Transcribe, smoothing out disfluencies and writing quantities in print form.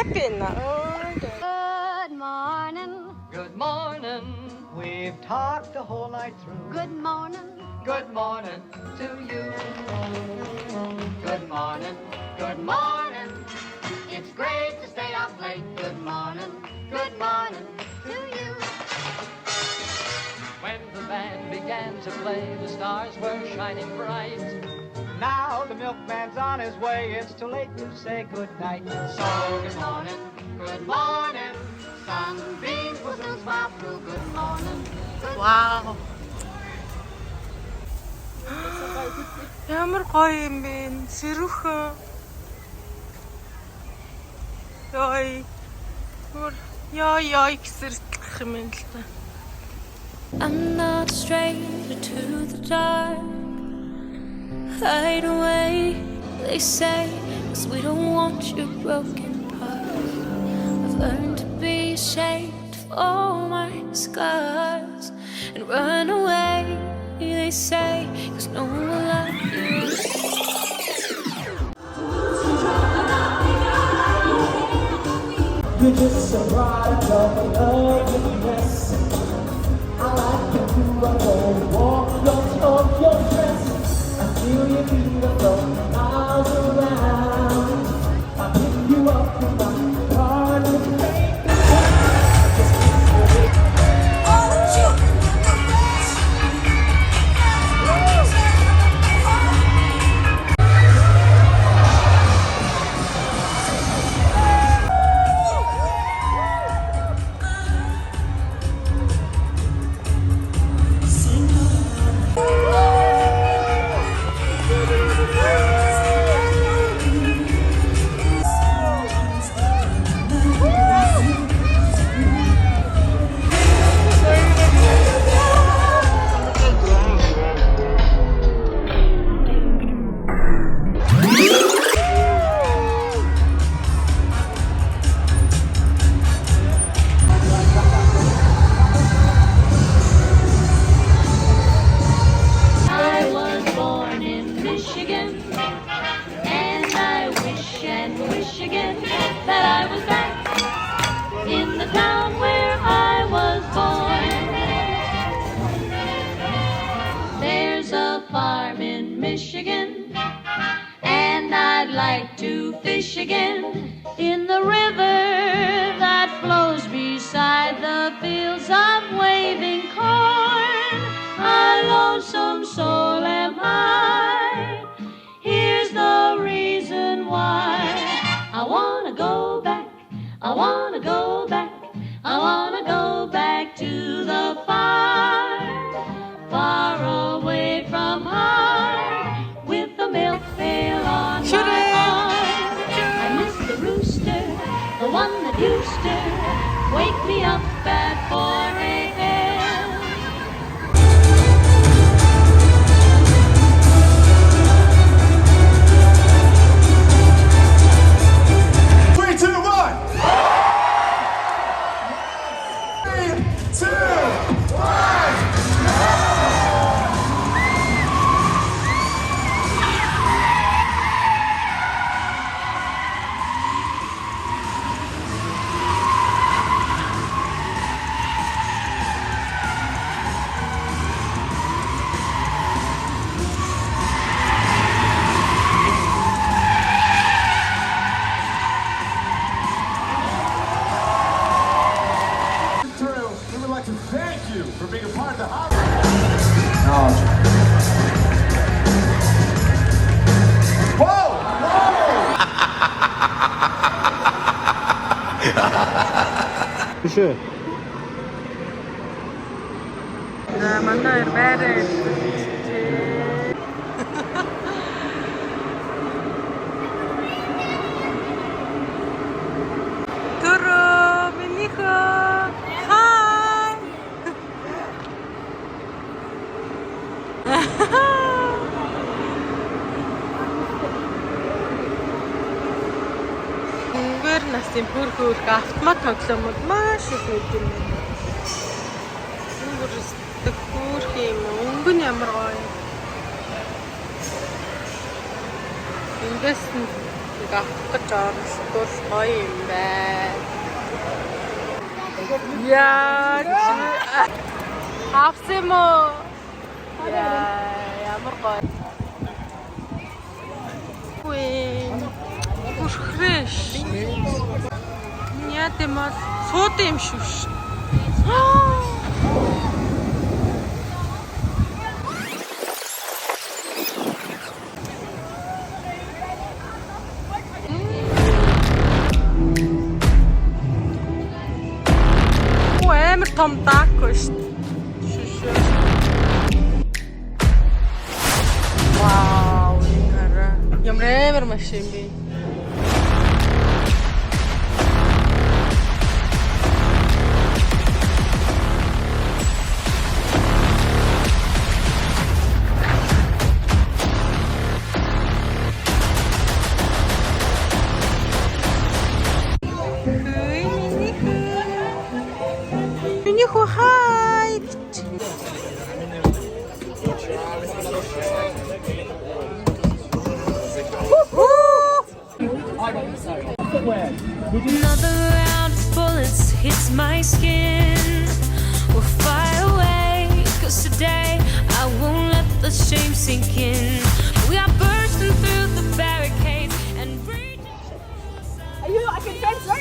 happy na. Good morning. Good morning. We've talked the whole night through. Good morning. Good morning to you. Good morning. Good morning. It's great to stay up late. Good morning. Good morning to you. When the band began to play, the stars were shining bright. Now the milkman's on his way. It's too late to say good night. So good morning. Good morning. Sunbeams will soon smile through. Good morning. Wow. Ямар гоё юм бэ? Сэрүүхэн. Яй гэсэртлэх юм л та. I'm not a stranger to the dark. Hide away, they say, 'cause we don't want your broken parts. I've learned to be ashamed of all my scars and run away, they say, 'cause no one will love you. You're just a product of a loveliness. I like you to walk your dress. I feel you beautiful miles around. I pick you up from my heart and make the Again in the river that flows beside the fields of waving corn. A lonesome soul am I. Here's the reason why. I wanna go back. I wanna go back. I wanna go back to the far, far away from home with the milk pail on my arm. The one that used to wake me up at 4 a.m. 3, 2, 1. 3, 2, 1. Thank you for being a part of the hobby. Whoa! Sure. Манай байраа Төрөө минийхөө хай. Гэр насны бүрхүүрх автомат тоглоомод маш их үүдэн байна. Өнгөрсдөг бүрх юм. Өнгө нь ямар гоё. Ингээс нь авах гэж оролцдог гоё юм байна. Яа авсан юм уу? Ямар гоё. Уж фреш. Яа тэмээ сууд юм шүү ш. Амар том даako шүү. Вау, ямар машин бэ? Миниху хайт. Another round of bullets hits my skin. We're far away, 'cause today I won't let the shame sink in. We are bursting through the barricades and breaching. I can transfer